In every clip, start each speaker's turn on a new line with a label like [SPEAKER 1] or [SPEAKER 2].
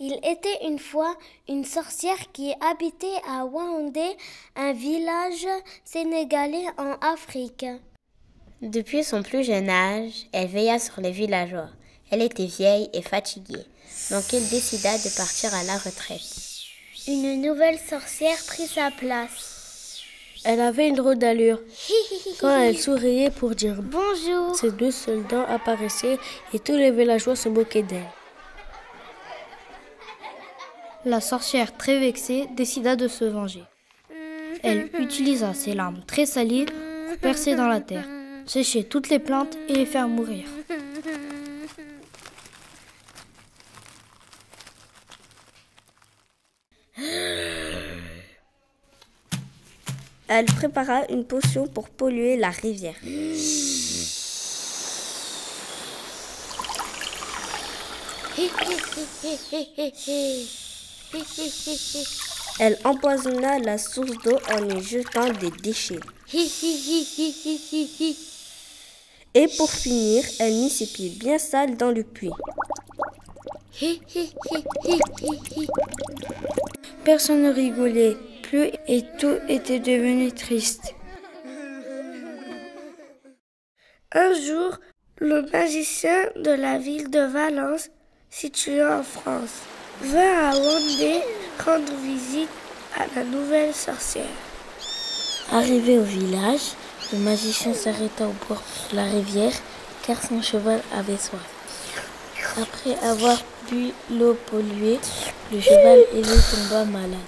[SPEAKER 1] Il était une fois une sorcière qui habitait à Waoundé, un village sénégalais en Afrique.
[SPEAKER 2] Depuis son plus jeune âge, elle veilla sur les villageois. Elle était vieille et fatiguée, donc elle décida de partir à la retraite.
[SPEAKER 1] Une nouvelle sorcière prit sa place.
[SPEAKER 3] Elle avait une drôle d'allure. Quand elle souriait pour dire
[SPEAKER 1] bonjour,
[SPEAKER 3] ses deux seules dents apparaissaient et tous les villageois se moquaient d'elle. La sorcière, très vexée, décida de se venger. Elle utilisa ses larmes très salies pour percer dans la terre, sécher toutes les plantes et les faire mourir.
[SPEAKER 4] Elle prépara une potion pour polluer la rivière. Elle empoisonna la source d'eau en y jetant des déchets. Et pour finir, elle mit ses pieds bien sales dans le puits.
[SPEAKER 3] Personne ne rigolait plus et tout était devenu triste.
[SPEAKER 5] Un jour, le magicien de la ville de Valence, située en France, vint à Waoundé rendre visite à la nouvelle sorcière.
[SPEAKER 3] Arrivé au village, le magicien s'arrêta au bord de la rivière car son cheval avait soif. Après avoir bu l'eau polluée, le cheval ailé tomba malade.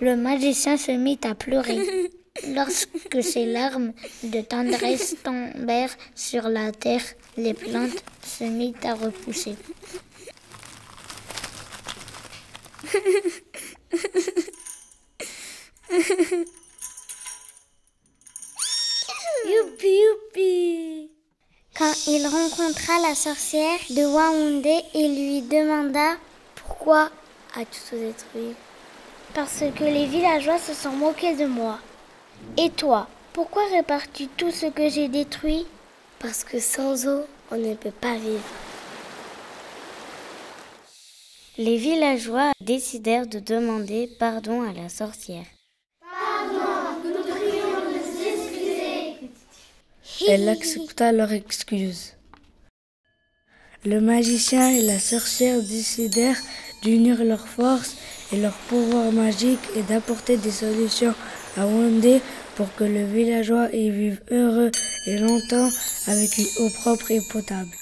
[SPEAKER 1] Le magicien se mit à pleurer. Lorsque ses larmes de tendresse tombèrent sur la terre, les plantes se mirent à repousser.
[SPEAKER 5] Youpi, youpi!
[SPEAKER 1] Quand il rencontra la sorcière de Waoundé, il lui demanda « Pourquoi as-tu tout détruit ?»« Parce que les villageois se sont moqués de moi. » « Et toi, pourquoi répares-tu tout ce que j'ai détruit ?»«
[SPEAKER 5] Parce que sans eau, on ne peut pas vivre. »
[SPEAKER 2] Les villageois décidèrent de demander pardon à la sorcière.
[SPEAKER 1] Pardon, nous prions de s'excuser.
[SPEAKER 3] Elle accepta leur excuse. Le magicien et la sorcière décidèrent d'unir leurs forces et leurs pouvoirs magiques et d'apporter des solutions à Waoundé pour que le villageois y vive heureux et longtemps avec une eau propre et potable.